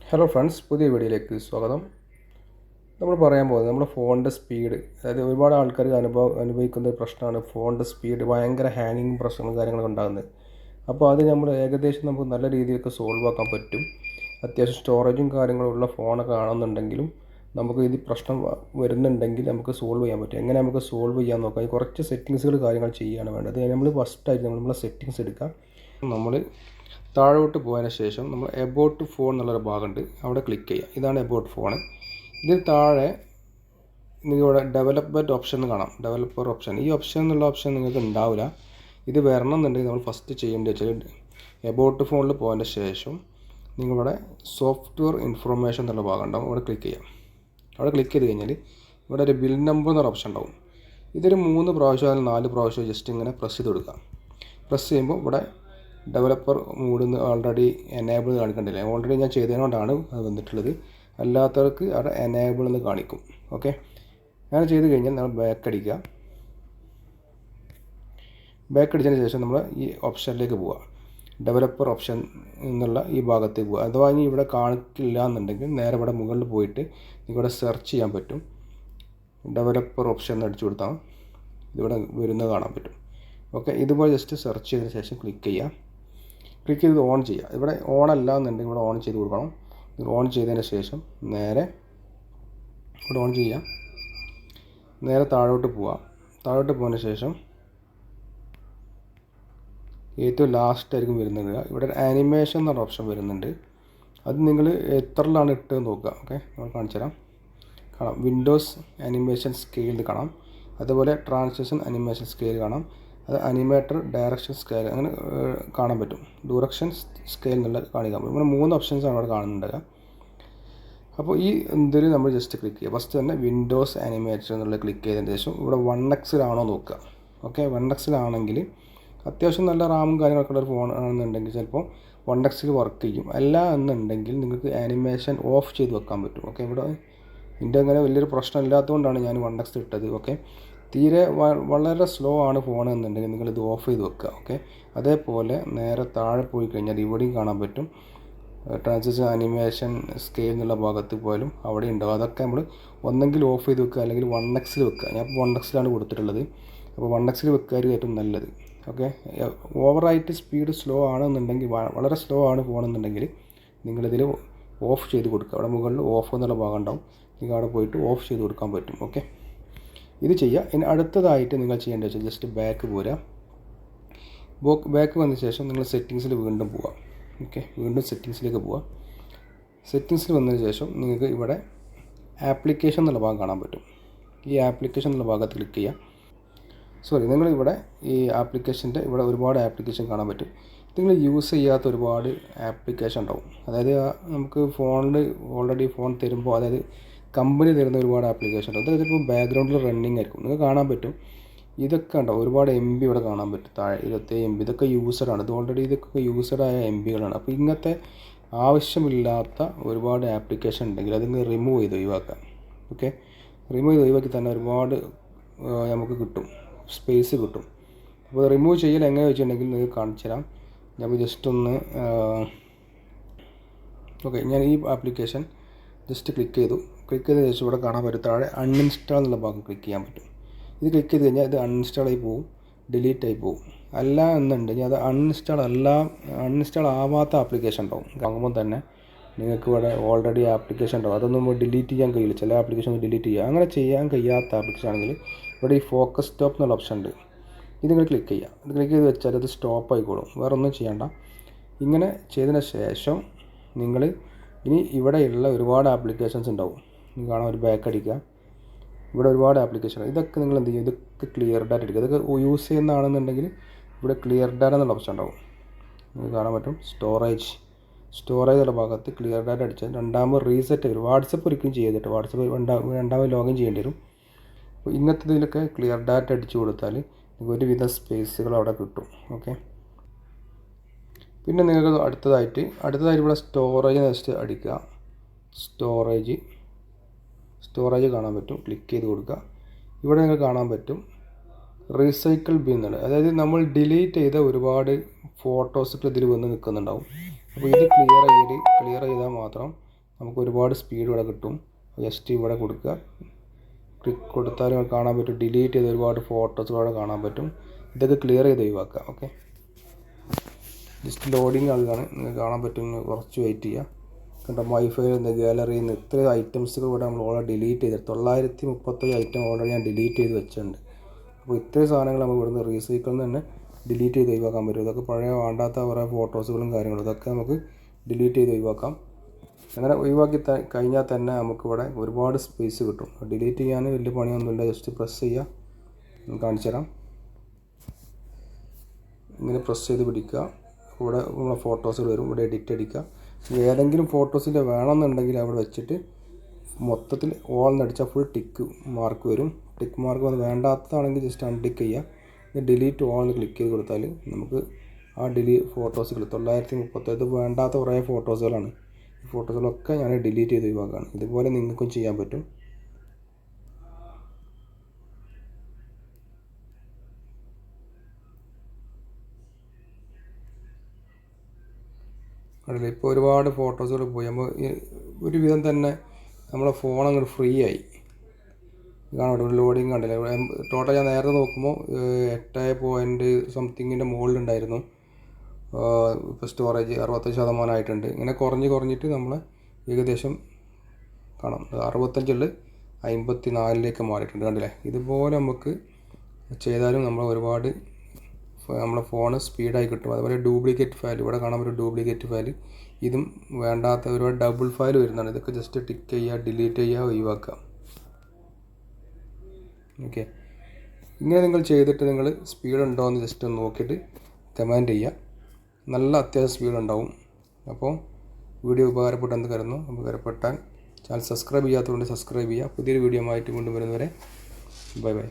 Hello friends, പുതിയ വീഡിയോയിലേക്ക് സ്വാഗതം. നമ്മൾ പറയാൻ പോകുന്നത് നമ്മുടെ ഫോണിൻ്റെ സ്പീഡ്. അതായത് ഒരുപാട് ആൾക്കാർക്ക് അനുഭവിക്കുന്ന ഒരു പ്രശ്നമാണ് ഫോണിൻ്റെ സ്പീഡ്. ഭയങ്കര ഹാങ്ങിങ് പ്രശ്നങ്ങളും കാര്യങ്ങളൊക്കെ ഉണ്ടാകുന്നത്. അപ്പോൾ അത് നമ്മൾ ഏകദേശം നമുക്ക് നല്ല രീതിയിലൊക്കെ സോൾവ് ആക്കാൻ പറ്റും. അത്യാവശ്യം സ്റ്റോറേജും കാര്യങ്ങളും ഉള്ള ഫോണൊക്കെ ആണെന്നുണ്ടെങ്കിലും നമുക്ക് ഇത് പ്രശ്നം വരുന്നുണ്ടെങ്കിൽ നമുക്ക് സോൾവ് ചെയ്യാൻ പറ്റും. എങ്ങനെ നമുക്ക് സോൾവ് ചെയ്യാൻ നോക്കാം. കുറച്ച് സെറ്റിങ്സുകൾ കാര്യങ്ങൾ ചെയ്യുകയാണ് വേണ്ടത്. നമ്മൾ ഫസ്റ്റായിട്ട് നമ്മളെ സെറ്റിങ്സ് എടുക്കാം. നമ്മൾ താഴോട്ട് പോയതിന് ശേഷം നമ്മൾ എബൌട്ട് ഫോൺ എന്നുള്ളൊരു ഭാഗമുണ്ട്, അവിടെ ക്ലിക്ക് ചെയ്യുക. ഇതാണ് എബൌട്ട് ഫോൺ. ഇതിന് താഴെ നിങ്ങളുടെ ഡെവലപ്മെൻറ്റ് ഓപ്ഷൻ കാണാം, ഡെവലപ്പർ ഓപ്ഷൻ. ഈ ഓപ്ഷൻ എന്നുള്ള ഓപ്ഷൻ നിങ്ങൾക്ക് ഉണ്ടാവില്ല. ഇത് വരണം എന്നുണ്ടെങ്കിൽ നമ്മൾ ഫസ്റ്റ് ചെയ്യേണ്ടത് വെച്ചാൽ എബൌട്ട് ഫോണിൽ പോയതിന് ശേഷം നിങ്ങളുടെ സോഫ്റ്റ്വെയർ ഇൻഫർമേഷൻ എന്നുള്ള ഭാഗം ഉണ്ടാവും, അവിടെ ക്ലിക്ക് ചെയ്യാം. അവിടെ ക്ലിക്ക് ചെയ്ത് കഴിഞ്ഞാൽ ഇവിടെ ഒരു ബിൽ നമ്പർ എന്നൊരു ഓപ്ഷൻ ഉണ്ടാവും. ഇതൊരു 3 പ്രാവശ്യം അല്ലെങ്കിൽ 4 പ്രാവശ്യം ജസ്റ്റ് ഇങ്ങനെ പ്രസ് ചെയ്ത് കൊടുക്കുക. പ്രസ് ചെയ്യുമ്പോൾ ഇവിടെ ഡെവലപ്പർ മൂഡിന്ന് ഓൾറെഡി എനേബിൾ കാണിക്കണ്ടില്ല. ഓൾറെഡി ഞാൻ ചെയ്തതുകൊണ്ടാണ് അത് വന്നിട്ടുള്ളത്. അല്ലാത്തവർക്ക് അവിടെ എനേബിൾ എന്ന് കാണിക്കും. ഓക്കെ, അങ്ങനെ ചെയ്ത് കഴിഞ്ഞാൽ നമ്മൾ ബാക്ക് അടിക്കുക. ബാക്ക് അടിച്ചതിന് ശേഷം നമ്മൾ ഈ ഓപ്ഷനിലേക്ക് പോവുക. ഡെവലപ്പർ ഓപ്ഷൻ എന്നുള്ള ഈ ഭാഗത്തേക്ക് പോവുക. അഥവാ ഇനി ഇവിടെ കാണിക്കില്ല എന്നുണ്ടെങ്കിൽ നേരെ ഇവിടെ മുകളിൽ പോയിട്ട് ഇവിടെ സെർച്ച് ചെയ്യാൻ പറ്റും. ഡെവലപ്പർ ഓപ്ഷൻ എന്ന് അടിച്ചു കൊടുത്താൽ ഇതിവിടെ വരുന്നത് കാണാൻ പറ്റും. ഓക്കെ, ഇതുപോലെ ജസ്റ്റ് സെർച്ച് ചെയ്തതിന് ശേഷം ക്ലിക്ക് ചെയ്യുക. ക്ലിക്ക് ചെയ്ത് ഓൺ ചെയ്യുക. ഇവിടെ ഓൺ അല്ല എന്നുണ്ടെങ്കിൽ ഇവിടെ ഓൺ ചെയ്ത് കൊടുക്കണം. ഇത് ഓൺ ചെയ്തതിന് ശേഷം നേരെ ഇവിടെ ഓൺ ചെയ്യുക. നേരെ താഴോട്ട് പോവുക. താഴോട്ട് പോകുന്നതിന് ശേഷം ഏറ്റവും ലാസ്റ്റ് ആയിരിക്കും വരുന്നത്. ഇവിടെ ആനിമേഷൻ എന്നൊരു ഓപ്ഷൻ വരുന്നുണ്ട്. അത് നിങ്ങൾ എത്രയിലാണ് ഇട്ട് നോക്കുക. ഓക്കെ, നമ്മൾ കാണിച്ചു തരാം. കാണാം, വിൻഡോസ് ആനിമേഷൻ സ്കെയിൽ കാണാം. അതുപോലെ ട്രാൻസിഷൻ ആനിമേഷൻ സ്കെയിൽ കാണാം. അത് അനിമേറ്റർ ഡയറക്ഷൻ സ്കെയിൽ അങ്ങനെ കാണാൻ പറ്റും. ഡയറക്ഷൻ സ്കെയിൽ എന്നുള്ള കാണിക്കാൻ പറ്റും. ഇങ്ങനെ 3 ഓപ്ഷൻസാണ് അവിടെ കാണുന്നുണ്ടാകുക. അപ്പോൾ ഈ ഇതിൽ നമ്മൾ ജസ്റ്റ് ക്ലിക്ക് ചെയ്യുക. ഫസ്റ്റ് തന്നെ വിൻഡോസ് ആനിമേറ്റർ എന്നുള്ളത് ക്ലിക്ക് ചെയ്തതിന് ശേഷം ഇവിടെ 1x നോക്കുക. ഓക്കെ, 1x അത്യാവശ്യം നല്ല റാമും കാര്യങ്ങളൊക്കെ ഉള്ള ഒരു ഫോൺ ആണെന്നുണ്ടെങ്കിൽ ചിലപ്പോൾ 1x വർക്ക് ചെയ്യും. അല്ല എന്നുണ്ടെങ്കിൽ നിങ്ങൾക്ക് ആനിമേഷൻ ഓഫ് ചെയ്ത് വെക്കാൻ പറ്റും. ഓക്കെ, ഇവിടെ ഇതിൻ്റെ അങ്ങനെ വലിയൊരു പ്രശ്നം ഇല്ലാത്തതുകൊണ്ടാണ് ഞാൻ 1x ഇട്ടത്. ഓക്കെ, തീരെ വളരെ സ്ലോ ആണ് ഫോൺ എന്നുണ്ടെങ്കിൽ നിങ്ങളിത് ഓഫ് ചെയ്ത് വെക്കുക. ഓക്കെ, അതേപോലെ നേരെ താഴെ പോയി കഴിഞ്ഞാൽ ഇവിടെയും കാണാൻ പറ്റും ട്രാൻസിഷൻ ആനിമേഷൻ സ്കെയിൽ എന്നുള്ള ഭാഗത്ത് പോയാലും അവിടെ ഉണ്ടാവും. അതൊക്കെ നമ്മൾ ഒന്നെങ്കിൽ ഓഫ് ചെയ്ത് വെക്കുക അല്ലെങ്കിൽ 1x വെക്കുക. ഞാൻ ഇപ്പോൾ 1x കൊടുത്തിട്ടുള്ളത്. അപ്പോൾ 1x വെക്കുക ഏറ്റവും നല്ലത്. ഓക്കെ, ഓവറായിട്ട് സ്പീഡ് സ്ലോ ആണെന്നുണ്ടെങ്കിൽ വളരെ സ്ലോ ആണ് ഫോണെന്നുണ്ടെങ്കിൽ നിങ്ങളിതിൽ ഓഫ് ചെയ്ത് കൊടുക്കുക. അവിടെ മുകളിൽ ഓഫ് എന്നുള്ള ഭാഗം ഉണ്ടാവും. നിങ്ങൾക്ക് അവിടെ പോയിട്ട് ഓഫ് ചെയ്ത് കൊടുക്കാൻ പറ്റും. ഓക്കെ, ഇത് ചെയ്യുക. ഇനി അടുത്തതായിട്ട് നിങ്ങൾ ചെയ്യേണ്ടത് വെച്ചാൽ ജസ്റ്റ് ബാക്ക് പോരുക. ബാക്ക് വന്ന ശേഷം നിങ്ങൾ സെറ്റിങ്സിൽ വീണ്ടും പോവുക. ഓക്കെ, വീണ്ടും സെറ്റിങ്സിലേക്ക് പോവുക. സെറ്റിങ്സിൽ വന്നതിന് ശേഷം നിങ്ങൾക്ക് ഇവിടെ ആപ്ലിക്കേഷൻ എന്നുള്ള ഭാഗം കാണാൻ പറ്റും. ഈ ആപ്ലിക്കേഷൻ എന്നുള്ള ഭാഗത്ത് ക്ലിക്ക് ചെയ്യുക. നിങ്ങളിവിടെ ഈ ആപ്ലിക്കേഷൻ്റെ ഇവിടെ ഒരുപാട് ആപ്ലിക്കേഷൻ കാണാൻ പറ്റും. നിങ്ങൾ യൂസ് ചെയ്യാത്ത ഒരുപാട് ആപ്ലിക്കേഷൻ ഉണ്ടാവും. അതായത് നമുക്ക് ഫോണിൽ ഓൾറെഡി ഫോൺ തരുമ്പോൾ, അതായത് കമ്പനി തരുന്ന ഒരുപാട് ആപ്ലിക്കേഷൻ ഉണ്ട്. അതായത് ഇപ്പോൾ ബാക്ക്ഗ്രൗണ്ടിൽ റണ്ണിങ് ആയിരിക്കും, നിങ്ങൾക്ക് കാണാൻ പറ്റും. ഇതൊക്കെ ഉണ്ടാവും. ഒരുപാട് MB ഇവിടെ കാണാൻ പറ്റും. താഴെ 27 MB. ഇതൊക്കെ യൂസറാണ്. ഇത് ഓൾറെഡി ഇതൊക്കെ യൂസറായ MBകളാണ്. അപ്പോൾ ഇങ്ങനത്തെ ആവശ്യമില്ലാത്ത ഒരുപാട് ആപ്ലിക്കേഷൻ ഉണ്ടെങ്കിൽ അത് നിങ്ങൾ റിമൂവ് ചെയ്ത് ഒഴിവാക്കാം. ഓക്കെ, റിമൂവ് ചെയ്ത് ഒഴിവാക്കി തന്നെ ഒരുപാട് നമുക്ക് കിട്ടും, സ്പേസ് കിട്ടും. അപ്പോൾ റിമൂവ് ചെയ്യൽ എങ്ങനെ വെച്ചിട്ടുണ്ടെങ്കിൽ നിങ്ങൾക്ക് കാണിച്ചു തരാം. ഞാൻ ജസ്റ്റ് ഒന്ന് ഓക്കെ, ഞാൻ ഈ ആപ്ലിക്കേഷൻ ജസ്റ്റ് ക്ലിക്ക് ചെയ്തു. ക്ലിക്ക് ചെയ്ത ശേഷം ഇവിടെ കാണാൻ പറ്റും താഴെ അൺഇൻസ്റ്റാൾ എന്നുള്ള ഭാഗം ക്ലിക്ക് ചെയ്യാൻ പറ്റും. ഇത് ക്ലിക്ക് ചെയ്ത് കഴിഞ്ഞാൽ ഇത് അൺഇൻസ്റ്റാൾ ആയി പോകും, ഡിലീറ്റ് ആയി പോകും. അല്ല എന്നുണ്ടെങ്കിൽ അത് അൺഇൻസ്റ്റാൾ ആവാത്ത ആപ്ലിക്കേഷൻ ഉണ്ടാവും. വാങ്ങുമ്പോൾ തന്നെ നിങ്ങൾക്ക് ഇവിടെ ഓൾറെഡി ആപ്ലിക്കേഷൻ ഉണ്ടാവും. അതൊന്നും ഡിലീറ്റ് ചെയ്യാൻ കഴിയില്ല. ചില ആപ്ലിക്കേഷൻ ഡിലീറ്റ് ചെയ്യുക. അങ്ങനെ ചെയ്യാൻ കഴിയാത്ത ആപ്ലിക്കേഷൻ ആണെങ്കിൽ ഇവിടെ ഈ ഫോക്കസ് സ്റ്റോപ്പ് എന്നുള്ള ഓപ്ഷൻ ഉണ്ട്. ഇത് നിങ്ങൾ ക്ലിക്ക് ചെയ്യുക. ഇത് ക്ലിക്ക് ചെയ്ത് വെച്ചാൽ അത് സ്റ്റോപ്പ് ആയിക്കോളും. വേറെ ഒന്നും ചെയ്യണ്ട. ഇങ്ങനെ ചെയ്തതിന് ശേഷം നിങ്ങൾ ഇനി ഇവിടെയുള്ള ഒരുപാട് ആപ്ലിക്കേഷൻസ് ഉണ്ടാവും. നിങ്ങൾ കാണാൻ ഒരു ബാക്ക് അടിക്കുക. ഇവിടെ ഒരുപാട് ആപ്ലിക്കേഷൻ ഇതൊക്കെ നിങ്ങൾ എന്ത് ചെയ്യും, ഇതൊക്കെ ക്ലിയർ ഡാറ്റ എടുക്കുക. ഇതൊക്കെ യൂസ് ചെയ്യുന്നതാണെന്നുണ്ടെങ്കിൽ ഇവിടെ ക്ലിയർ ഡാറ്റ എന്നുള്ള ഓപ്ഷൻ ഉണ്ടാവും. നിങ്ങൾക്ക് കാണാൻ പറ്റും സ്റ്റോറേജ് ഉള്ള ഭാഗത്ത് ക്ലിയർ ഡാറ്റ അടിച്ചാൽ രണ്ടാമത് റീസെറ്റ് വരും. വാട്സപ്പ് ഒരിക്കലും ചെയ്തിട്ട് വാട്സപ്പ് രണ്ടാമത് ലോഗിൻ ചെയ്യേണ്ടി വരും. അപ്പോൾ ഇങ്ങനത്തെ ഇതിലൊക്കെ ക്ലിയർ ഡാറ്റ അടിച്ചു കൊടുത്താൽ ഒരുവിധ സ്പേസുകൾ അവിടെ കിട്ടും. ഓക്കെ, പിന്നെ നിങ്ങൾക്ക് അടുത്തതായിട്ട് ഇവിടെ സ്റ്റോറേജ് ജസ്റ്റ് അടിക്കുക. സ്റ്റോറേജ് കാണാൻ പറ്റും. ക്ലിക്ക് ചെയ്ത് കൊടുക്കുക. ഇവിടെ നിങ്ങൾക്ക് കാണാൻ പറ്റും റീസൈക്കിൾ ബിൻ എന്നുള്ളത്. അതായത് നമ്മൾ ഡിലീറ്റ് ചെയ്ത ഒരുപാട് ഫോട്ടോസൊക്കെ ഇതിൽ വന്ന് നിൽക്കുന്നുണ്ടാവും. അപ്പോൾ ഇത് ക്ലിയർ ചെയ്താൽ മാത്രം നമുക്ക് ഒരുപാട് സ്പീഡ് ഇവിടെ കിട്ടും. ജസ്റ്റ് ഇവിടെ കൊടുക്കുക, ക്ലിക്ക് കൊടുത്താൽ കാണാൻ പറ്റും ഡിലീറ്റ് ചെയ്ത് ഒരുപാട് ഫോട്ടോസ് ഇവിടെ കാണാൻ പറ്റും. ഇതൊക്കെ ക്ലിയർ ചെയ്ത് ഒഴിവാക്കുക. ഓക്കെ, ജസ്റ്റ് ലോഡിങ് ആകുകയാണ്, നിങ്ങൾക്ക് കാണാൻ പറ്റും. കുറച്ച് വെയിറ്റ് ചെയ്യുക. കണ്ടോ, വൈഫൈയിൽ നിന്ന് ഗാലറിയിൽ നിന്ന് ഇത്രയും ഐറ്റംസുകൾ ഇവിടെ നമ്മൾ ഓൾറെഡി ഡിലീറ്റ് ചെയ്ത് 937 ഐറ്റം ഓൾറെഡി ഞാൻ ഡിലീറ്റ് ചെയ്ത് വെച്ചിട്ടുണ്ട്. അപ്പോൾ ഇത്രയും സാധനങ്ങൾ നമുക്ക് ഇവിടുന്ന് റീസൈക്കിളിൽ നിന്ന് തന്നെ ഡിലീറ്റ് ചെയ്ത് ഒഴിവാക്കാൻ പറ്റും. ഇതൊക്കെ പഴയ വേണ്ടാത്ത കുറേ ഫോട്ടോസുകളും കാര്യങ്ങളും ഇതൊക്കെ നമുക്ക് ഡിലീറ്റ് ചെയ്ത് ഒഴിവാക്കാം. അങ്ങനെ ഒഴിവാക്കി കഴിഞ്ഞാൽ തന്നെ നമുക്കിവിടെ ഒരുപാട് സ്പേസ് കിട്ടും. ഡിലീറ്റ് ചെയ്യാൻ വലിയ പണിയൊന്നുമില്ല, ജസ്റ്റ് പ്രസ് ചെയ്യുക. കാണിച്ചു തരാം. ഇങ്ങനെ പ്രസ് ചെയ്ത് പിടിക്കുക, ഇവിടെ നമ്മളെ ഫോട്ടോസുകൾ വരും. ഇവിടെ എഡിറ്റ് അടിക്കുക. ഏതെങ്കിലും ഫോട്ടോസിൻ്റെ വേണമെന്നുണ്ടെങ്കിൽ അവിടെ വെച്ചിട്ട് മൊത്തത്തിൽ ഓൾ നടിച്ചാൽ ഫുൾ ടിക്ക് മാർക്ക് വരും. ടിക്ക് മാർക്ക് വന്ന് വേണ്ടാത്തതാണെങ്കിൽ ജസ്റ്റ് അൺടിക്ക് ചെയ്യുക. ഡിലീറ്റ് ഓൾ എന്ന് ക്ലിക്ക് ചെയ്ത് കൊടുത്താൽ നമുക്ക് ആ ഫോട്ടോസുകൾ 937 വേണ്ടാത്ത കുറേ ഫോട്ടോസുകളാണ്. ഈ ഫോട്ടോസുകളൊക്കെ ഞാൻ ഡിലീറ്റ് ചെയ്ത് ഒഴിവാക്കുകയാണ്. ഇതുപോലെ നിങ്ങൾക്കും ചെയ്യാൻ പറ്റും. കണ്ടില്ലേ, ഇപ്പോൾ ഒരുപാട് ഫോട്ടോസുകൾ പോയി. നമ്മൾ ഒരുവിധം തന്നെ നമ്മളെ ഫോൺ അങ്ങോട്ട് ഫ്രീ ആയി. കാണാം, ഒരു ലോഡിങ് കണ്ടില്ലേ. ടോട്ടൽ ഞാൻ നേരത്തെ നോക്കുമ്പോൾ 8 മുകളിലുണ്ടായിരുന്നു. ഇപ്പോൾ സ്റ്റോറേജ് 65% ആയിട്ടുണ്ട്. ഇങ്ങനെ കുറഞ്ഞിട്ട് നമ്മൾ ഏകദേശം കാണാം 65 54 മാറിയിട്ടുണ്ട്. കണ്ടില്ലേ, ഇതുപോലെ നമുക്ക് ചെയ്താലും നമ്മൾ ഒരുപാട് നമ്മളെ ഫോണ് സ്പീഡായി കിട്ടും. അതുപോലെ ഡ്യൂപ്ലിക്കേറ്റ് ഫയൽ ഇവിടെ കാണാൻ ഒരു ഡ്യൂപ്ലിക്കേറ്റ് ഫയൽ, ഇതും വേണ്ടാത്ത ഒരുപാട് ഡബിൾ ഫയൽ വരുന്നതാണ്. ഇതൊക്കെ ജസ്റ്റ് ടിക്ക് ചെയ്യുക, ഡിലീറ്റ് ചെയ്യുക, ഒഴിവാക്കുക. ഓക്കെ, ഇങ്ങനെ നിങ്ങൾ ചെയ്തിട്ട് നിങ്ങൾ സ്പീഡ് ഉണ്ടോ എന്ന് ജസ്റ്റ് ഒന്ന് നോക്കിയിട്ട് കമൻറ്റ് ചെയ്യുക. നല്ല അത്യാവശ്യം സ്പീഡ് ഉണ്ടാവും. അപ്പോൾ വീഡിയോ ഉപകാരപ്പെട്ടെന്ന് കരുതുന്നു. ഉപകാരപ്പെട്ടാൽ ചാനൽ സബ്സ്ക്രൈബ് ചെയ്യാത്തതുകൊണ്ട് സബ്സ്ക്രൈബ് ചെയ്യുക. പുതിയൊരു വീഡിയോ ആയിട്ട് കൊണ്ടുവരുന്നവരെ ബൈ ബൈ.